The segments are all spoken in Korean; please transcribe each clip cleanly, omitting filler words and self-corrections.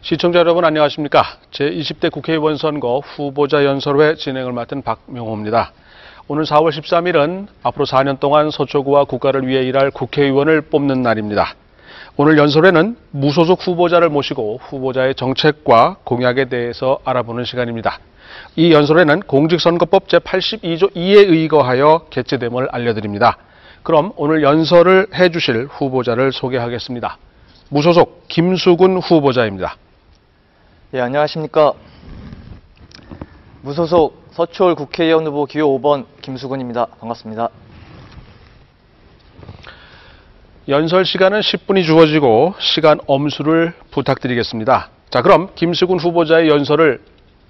시청자 여러분 안녕하십니까? 제20대 국회의원 선거 후보자 연설회 진행을 맡은 박명호입니다. 오늘 4월 13일은 앞으로 4년 동안 서초구와 국가를 위해 일할 국회의원을 뽑는 날입니다. 오늘 연설회는 무소속 후보자를 모시고 후보자의 정책과 공약에 대해서 알아보는 시간입니다. 이 연설회는 공직선거법 제82조 2에 의거하여 개최됨을 알려드립니다. 그럼 오늘 연설을 해주실 후보자를 소개하겠습니다. 무소속 김수근 후보자입니다. 예, 안녕하십니까. 무소속 서초울 국회의원 후보 기호 5번 김수근입니다. 반갑습니다. 연설 시간은 10분이 주어지고 시간 엄수를 부탁드리겠습니다. 자, 그럼 김수근 후보자의 연설을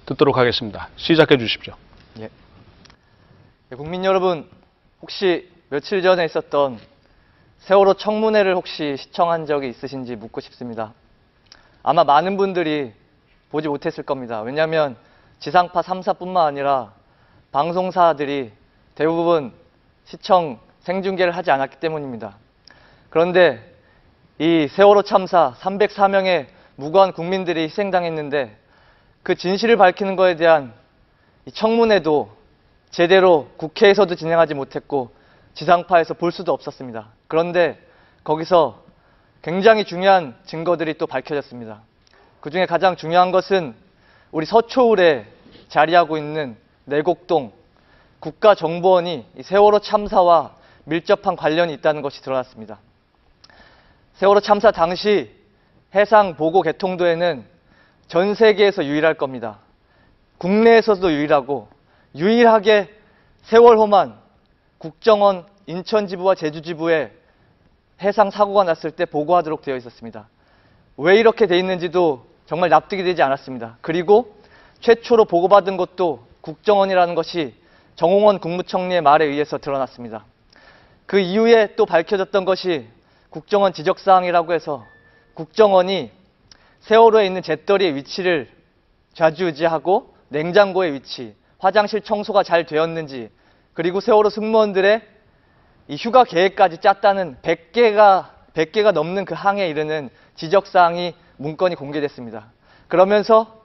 듣도록 하겠습니다. 시작해 주십시오. 예. 국민 여러분, 혹시 며칠 전에 있었던 세월호 청문회를 혹시 시청한 적이 있으신지 묻고 싶습니다. 아마 많은 분들이 보지 못했을 겁니다. 왜냐하면 지상파 3사뿐만 아니라 방송사들이 대부분 시청 생중계를 하지 않았기 때문입니다. 그런데 이 세월호 참사 304명의 무고한 국민들이 희생당했는데 그 진실을 밝히는 것에 대한 이 청문회도 제대로 국회에서도 진행하지 못했고 지상파에서 볼 수도 없었습니다. 그런데 거기서 굉장히 중요한 증거들이 또 밝혀졌습니다. 그 중에 가장 중요한 것은 우리 서초울에 자리하고 있는 내곡동 국가정보원이 이 세월호 참사와 밀접한 관련이 있다는 것이 드러났습니다. 세월호 참사 당시 해상 보고 개통도에는 전 세계에서 유일할 겁니다. 국내에서도 유일하고 유일하게 세월호만 국정원 인천지부와 제주지부에 해상 사고가 났을 때 보고하도록 되어 있었습니다. 왜 이렇게 되어 있는지도 정말 납득이 되지 않았습니다. 그리고 최초로 보고받은 것도 국정원이라는 것이 정홍원 국무총리의 말에 의해서 드러났습니다. 그 이후에 또 밝혀졌던 것이 국정원 지적사항이라고 해서 국정원이 세월호에 있는 잿더리의 위치를 좌지우지하고 냉장고의 위치, 화장실 청소가 잘 되었는지, 그리고 세월호 승무원들의 이 휴가 계획까지 짰다는 100개가 넘는 그 항에 이르는 지적사항이 문건이 공개됐습니다. 그러면서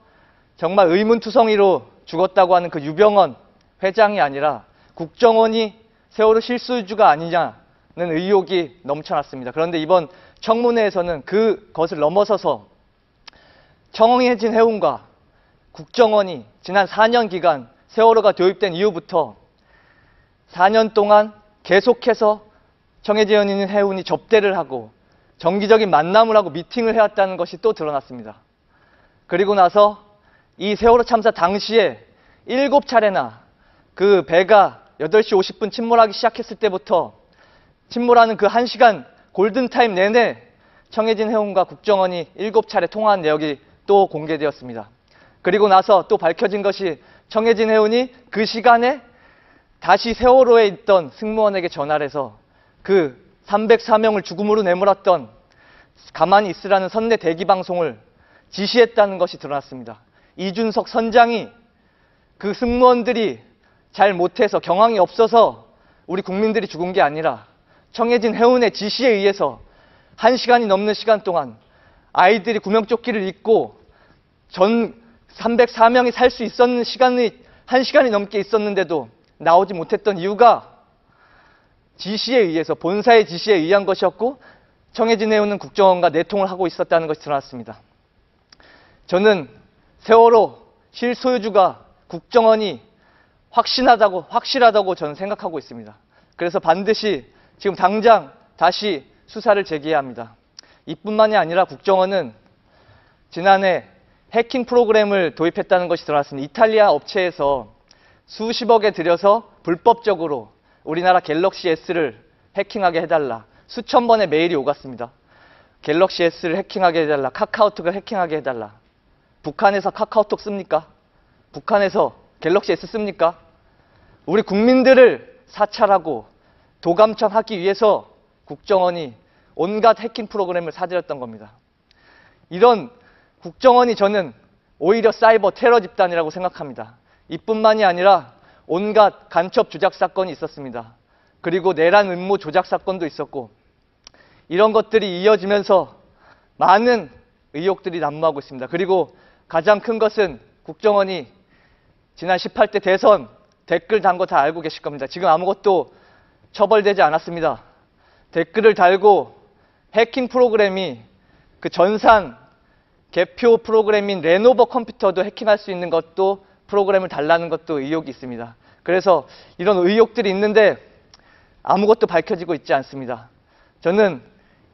정말 의문투성이로 죽었다고 하는 그 유병언 회장이 아니라 국정원이 세월호 실소유주가 아니냐는 의혹이 넘쳐났습니다. 그런데 이번 청문회에서는 그것을 넘어서서 청해진 해운과 국정원이 지난 4년 기간 세월호가 도입된 이후부터 4년 동안 계속해서 청해진 해운이 접대를 하고 정기적인 만남을 하고 미팅을 해왔다는 것이 또 드러났습니다. 그리고 나서 이 세월호 참사 당시에 7차례나 그 배가 8시 50분 침몰하기 시작했을 때부터 침몰하는 그 1시간 골든타임 내내 청해진 해운과 국정원이 7차례 통화한 내역이 또 공개되었습니다. 그리고 나서 또 밝혀진 것이 청해진 해운이 그 시간에 다시 세월호에 있던 승무원에게 전화를 해서 그 304명을 죽음으로 내몰았던 가만히 있으라는 선내 대기 방송을 지시했다는 것이 드러났습니다. 이준석 선장이 그 승무원들이 잘 못해서 경황이 없어서 우리 국민들이 죽은 게 아니라 청해진 해운의 지시에 의해서 1시간이 넘는 시간 동안 아이들이 구명조끼를 입고 전 304명이 살 수 있었는 시간이 1시간이 넘게 있었는데도 나오지 못했던 이유가 지시에 의해서 본사의 지시에 의한 것이었고 청해진 해운은 국정원과 내통을 하고 있었다는 것이 드러났습니다. 저는 세월호 실소유주가 국정원이 확실하다고 저는 생각하고 있습니다. 그래서 반드시 지금 당장 다시 수사를 재개해야 합니다. 이뿐만이 아니라 국정원은 지난해 해킹 프로그램을 도입했다는 것이 드러났습니다. 이탈리아 업체에서 수십억에 들여서 불법적으로 우리나라 갤럭시 S를 해킹하게 해달라. 수천 번의 메일이 오갔습니다. 갤럭시 S를 해킹하게 해달라. 카카오톡을 해킹하게 해달라. 북한에서 카카오톡 씁니까? 북한에서 갤럭시 S 씁니까? 우리 국민들을 사찰하고 도감청하기 위해서 국정원이 온갖 해킹 프로그램을 사들였던 겁니다. 이런 국정원이 저는 오히려 사이버 테러 집단이라고 생각합니다. 이뿐만이 아니라 온갖 간첩 조작 사건이 있었습니다. 그리고 내란 음모 조작 사건도 있었고 이런 것들이 이어지면서 많은 의혹들이 난무하고 있습니다. 그리고 가장 큰 것은 국정원이 지난 18대 대선 댓글 단 거 다 알고 계실 겁니다. 지금 아무것도 처벌되지 않았습니다. 댓글을 달고 해킹 프로그램이 그 전산 개표 프로그램인 레노버 컴퓨터도 해킹할 수 있는 것도 프로그램을 달라는 것도 의혹이 있습니다. 그래서 이런 의혹들이 있는데 아무것도 밝혀지고 있지 않습니다. 저는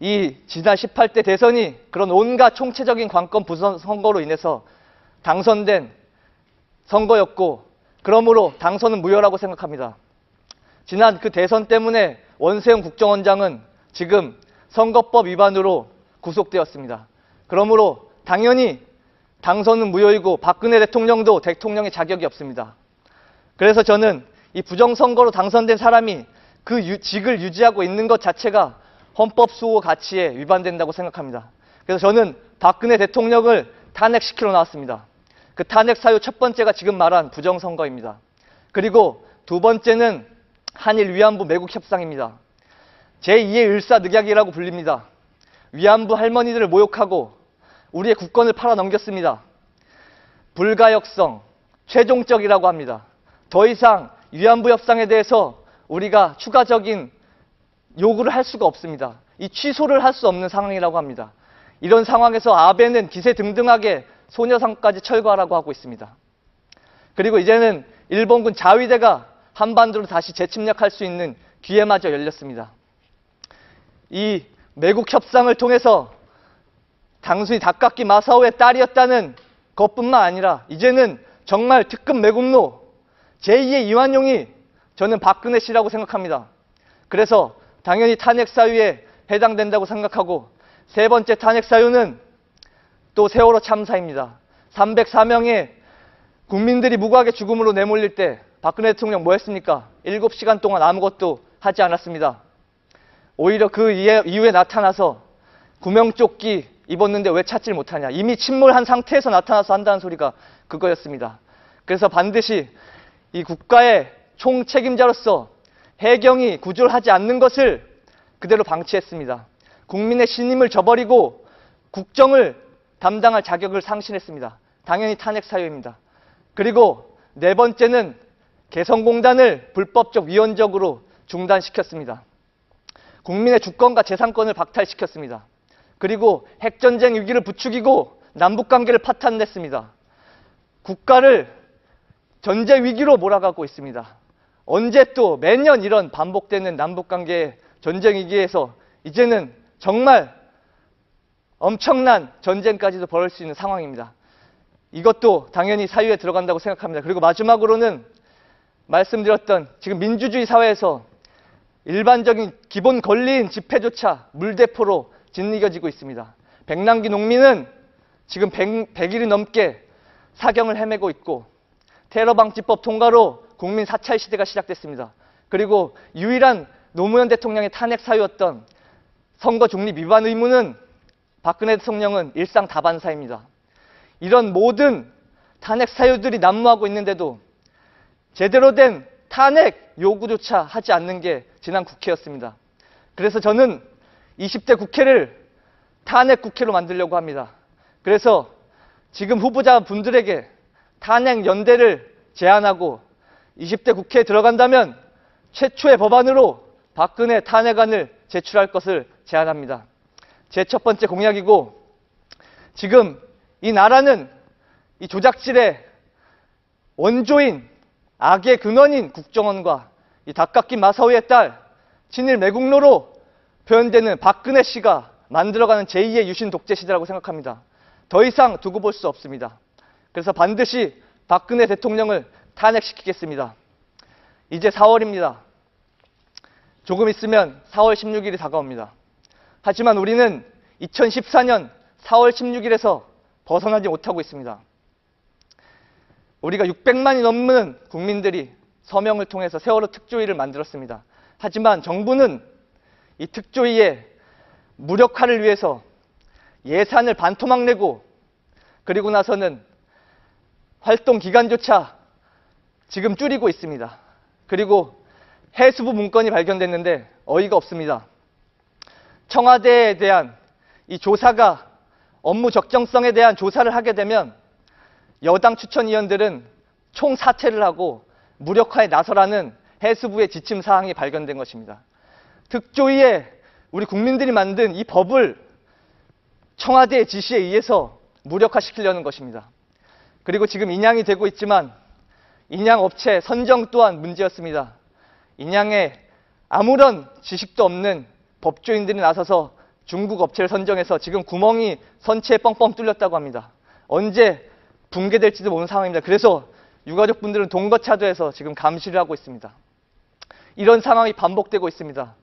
이 지난 18대 대선이 그런 온갖 총체적인 관건 부선 선거로 인해서 당선된 선거였고, 그러므로 당선은 무효라고 생각합니다. 지난 그 대선 때문에 원세훈 국정원장은 지금 선거법 위반으로 구속되었습니다. 그러므로 당연히 당선은 무효이고 박근혜 대통령도 대통령의 자격이 없습니다. 그래서 저는 이 부정선거로 당선된 사람이 그 직을 유지하고 있는 것 자체가 헌법 수호 가치에 위반된다고 생각합니다. 그래서 저는 박근혜 대통령을 탄핵시키러 나왔습니다. 그 탄핵 사유 첫 번째가 지금 말한 부정선거입니다. 그리고 두 번째는 한일 위안부 매국 협상입니다. 제2의 을사늑약이라고 불립니다. 위안부 할머니들을 모욕하고 우리의 국권을 팔아넘겼습니다. 불가역성, 최종적이라고 합니다. 더 이상 위안부 협상에 대해서 우리가 추가적인 요구를 할 수가 없습니다. 이 취소를 할 수 없는 상황이라고 합니다. 이런 상황에서 아베는 기세등등하게 소녀상까지 철거하라고 하고 있습니다. 그리고 이제는 일본군 자위대가 한반도로 다시 재침략할 수 있는 기회마저 열렸습니다. 이 매국 협상을 통해서 단순히 다카키 마사오의 딸이었다는 것뿐만 아니라 이제는 정말 특급 매국노 제2의 이완용이 저는 박근혜 씨라고 생각합니다. 그래서 당연히 탄핵 사유에 해당된다고 생각하고, 세 번째 탄핵 사유는 또 세월호 참사입니다. 304명의 국민들이 무고하게 죽음으로 내몰릴 때 박근혜 대통령 뭐 했습니까? 7시간 동안 아무것도 하지 않았습니다. 오히려 그 이후에 나타나서 구명조끼 입었는데 왜 찾질 못하냐. 이미 침몰한 상태에서 나타나서 한다는 소리가 그거였습니다. 그래서 반드시 이 국가의 총책임자로서 해경이 구조를 하지 않는 것을 그대로 방치했습니다. 국민의 신임을 저버리고 국정을 담당할 자격을 상실했습니다. 당연히 탄핵 사유입니다. 그리고 네 번째는 개성공단을 불법적 위헌적으로 중단시켰습니다. 국민의 주권과 재산권을 박탈시켰습니다. 그리고 핵전쟁 위기를 부추기고 남북관계를 파탄냈습니다. 국가를 전쟁 위기로 몰아가고 있습니다. 언제 또 매년 이런 반복되는 남북관계 전쟁 위기에서 이제는 정말 엄청난 전쟁까지도 벌일 수 있는 상황입니다. 이것도 당연히 사유에 들어간다고 생각합니다. 그리고 마지막으로는 말씀드렸던 지금 민주주의 사회에서 일반적인 기본 권리인 집회조차 물대포로 짓이겨지고 있습니다. 백남기 농민은 지금 100일이 넘게 사경을 헤매고 있고, 테러방지법 통과로 국민 사찰 시대가 시작됐습니다. 그리고 유일한 노무현 대통령의 탄핵 사유였던 선거 중립 위반 의무는 박근혜 대통령은 일상 다반사입니다. 이런 모든 탄핵 사유들이 난무하고 있는데도 제대로 된 탄핵 요구조차 하지 않는 게 지난 국회였습니다. 그래서 저는 20대 국회를 탄핵 국회로 만들려고 합니다. 그래서 지금 후보자분들에게 탄핵 연대를 제안하고 20대 국회에 들어간다면 최초의 법안으로 박근혜 탄핵안을 제출할 것을 제안합니다. 제 첫 번째 공약이고, 지금 이 나라는 이 조작질의 원조인 악의 근원인 국정원과 이 다카키 마사오의 딸 친일 매국노로 표현되는 박근혜 씨가 만들어가는 제2의 유신 독재 시대라고 생각합니다. 더 이상 두고 볼 수 없습니다. 그래서 반드시 박근혜 대통령을 탄핵시키겠습니다. 이제 4월입니다. 조금 있으면 4월 16일이 다가옵니다. 하지만 우리는 2014년 4월 16일에서 벗어나지 못하고 있습니다. 우리가 600만이 넘는 국민들이 서명을 통해서 세월호 특조위를 만들었습니다. 하지만 정부는 이 특조위의 무력화를 위해서 예산을 반토막 내고, 그리고 나서는 활동 기간조차 지금 줄이고 있습니다. 그리고 해수부 문건이 발견됐는데 어이가 없습니다. 청와대에 대한 이 조사가 업무 적정성에 대한 조사를 하게 되면 여당 추천위원들은 총사퇴를 하고 무력화에 나서라는 해수부의 지침 사항이 발견된 것입니다. 특조위에 우리 국민들이 만든 이 법을 청와대의 지시에 의해서 무력화시키려는 것입니다. 그리고 지금 인양이 되고 있지만 인양 업체 선정 또한 문제였습니다. 인양에 아무런 지식도 없는 법조인들이 나서서 중국 업체를 선정해서 지금 구멍이 선체에 뻥뻥 뚫렸다고 합니다. 언제 붕괴될지도 모르는 상황입니다. 그래서 유가족분들은 동거차도에서 지금 감시를 하고 있습니다. 이런 상황이 반복되고 있습니다.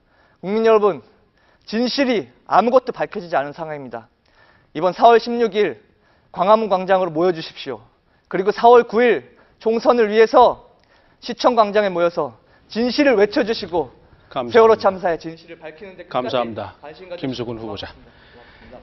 국민 여러분, 진실이 아무것도 밝혀지지 않은 상황입니다. 이번 4월 16일 광화문 광장으로 모여주십시오. 그리고 4월 9일 총선을 위해서 시청 광장에 모여서 진실을 외쳐주시고 감사합니다. 세월호 참사의 진실을 밝히는 데 감사합니다. 관심 가져주시기 김수근 후보자. 고맙습니다.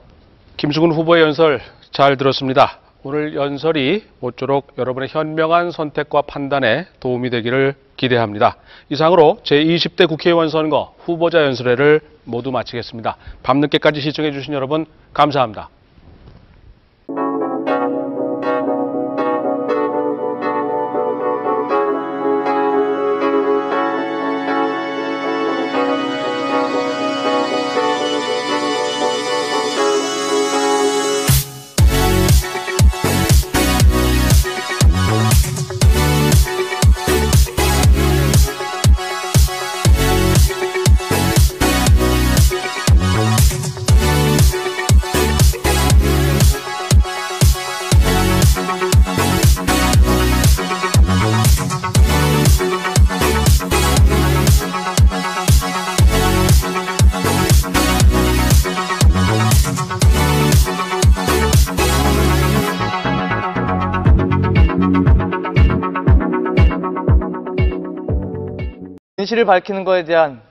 김수근 후보의 연설 잘 들었습니다. 오늘 연설이 모쪼록 여러분의 현명한 선택과 판단에 도움이 되기를 기대합니다. 이상으로 제20대 국회의원 선거 후보자 연설회를 모두 마치겠습니다. 밤늦게까지 시청해 주신 여러분 감사합니다. 진실을 밝히는 것에 대한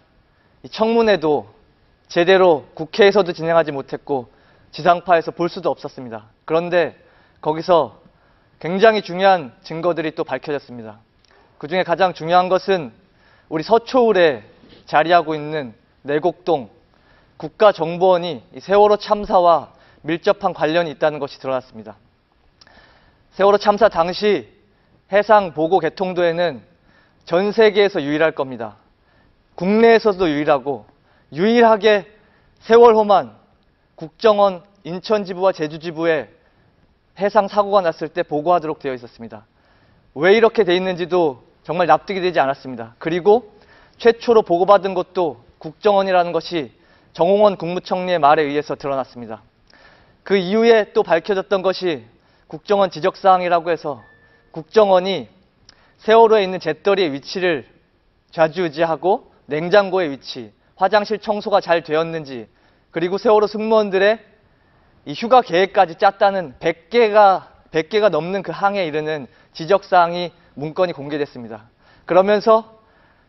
청문회도 제대로 국회에서도 진행하지 못했고 지상파에서 볼 수도 없었습니다. 그런데 거기서 굉장히 중요한 증거들이 또 밝혀졌습니다. 그중에 가장 중요한 것은 우리 서초울에 자리하고 있는 내곡동 국가정보원이 이 세월호 참사와 밀접한 관련이 있다는 것이 드러났습니다. 세월호 참사 당시 해상 보고 개통도에는 전 세계에서 유일할 겁니다. 국내에서도 유일하고 유일하게 세월호만 국정원 인천지부와 제주지부에 해상 사고가 났을 때 보고하도록 되어 있었습니다. 왜 이렇게 돼 있는지도 정말 납득이 되지 않았습니다. 그리고 최초로 보고받은 것도 국정원이라는 것이 정홍원 국무총리의 말에 의해서 드러났습니다. 그 이후에 또 밝혀졌던 것이 국정원 지적사항이라고 해서 국정원이 세월호에 있는 잿더리의 위치를 좌지우지하고 냉장고의 위치, 화장실 청소가 잘 되었는지, 그리고 세월호 승무원들의 이 휴가 계획까지 짰다는 100개가 넘는 그 항에 이르는 지적사항이 문건이 공개됐습니다. 그러면서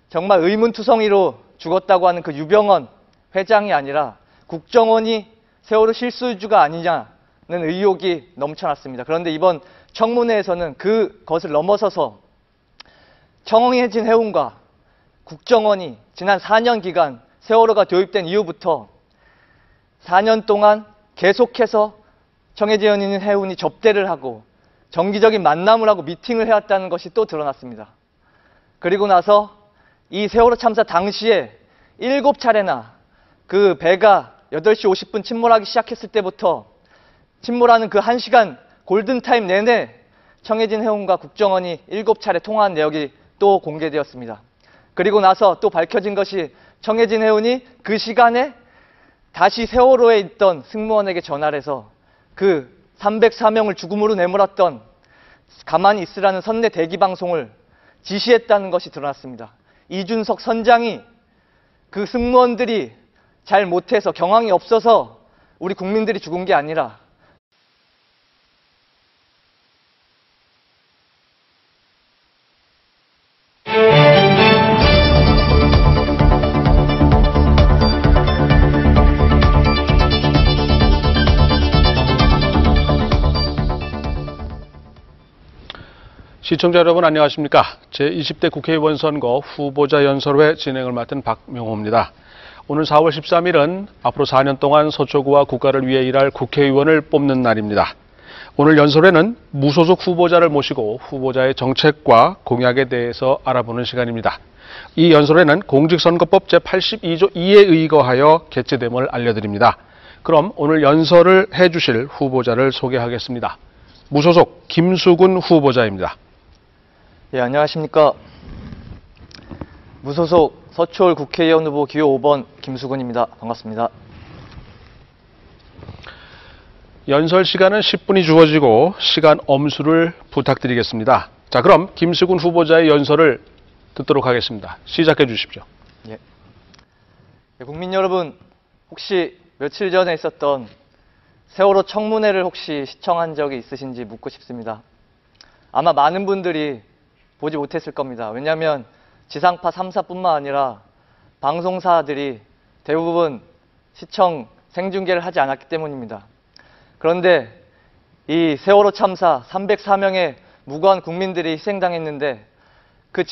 정말 의문투성이로 죽었다고 하는 그 유병헌 회장이 아니라 국정원이 세월호 실소유주가 아니냐는 의혹이 넘쳐났습니다. 그런데 이번 청문회에서는 그것을 넘어서서 청해진 해운과 국정원이 지난 4년 기간 세월호가 도입된 이후부터 4년 동안 계속해서 청해진 해운이 접대를 하고 정기적인 만남을 하고 미팅을 해왔다는 것이 또 드러났습니다. 그리고 나서 이 세월호 참사 당시에 7차례나 그 배가 8시 50분 침몰하기 시작했을 때부터 침몰하는 그 1시간 골든타임 내내 청해진 해운과 국정원이 7차례 통화한 내역이 또 공개되었습니다. 그리고 나서 또 밝혀진 것이 청해진 해운이 그 시간에 다시 세월호에 있던 승무원에게 전화를 해서 그 304명을 죽음으로 내몰았던 가만히 있으라는 선내 대기 방송을 지시했다는 것이 드러났습니다. 이준석 선장이 그 승무원들이 잘 못해서 경황이 없어서 우리 국민들이 죽은 게 아니라 시청자 여러분 안녕하십니까? 제20대 국회의원 선거 후보자 연설회 진행을 맡은 박명호입니다. 오늘 4월 13일은 앞으로 4년 동안 서초구와 국가를 위해 일할 국회의원을 뽑는 날입니다. 오늘 연설회는 무소속 후보자를 모시고 후보자의 정책과 공약에 대해서 알아보는 시간입니다. 이 연설회는 공직선거법 제82조 2에 의거하여 개최됨을 알려드립니다. 그럼 오늘 연설을 해주실 후보자를 소개하겠습니다. 무소속 김수근 후보자입니다. 예, 안녕하십니까. 무소속 서초울 국회의원 후보 기호 5번 김수근입니다. 반갑습니다. 연설 시간은 10분이 주어지고 시간 엄수를 부탁드리겠습니다. 자, 그럼 김수근 후보자의 연설을 듣도록 하겠습니다. 시작해 주십시오. 예. 국민 여러분, 혹시 며칠 전에 있었던 세월호 청문회를 혹시 시청한 적이 있으신지 묻고 싶습니다. 아마 많은 분들이 보지 못했을 겁니다. 왜냐하면 지상파 3사뿐만 아니라 방송사들이 대부분 시청 생중계를 하지 않았기 때문입니다. 그런데 이 세월호 참사 304명의 무고한 국민들이 희생당했는데 그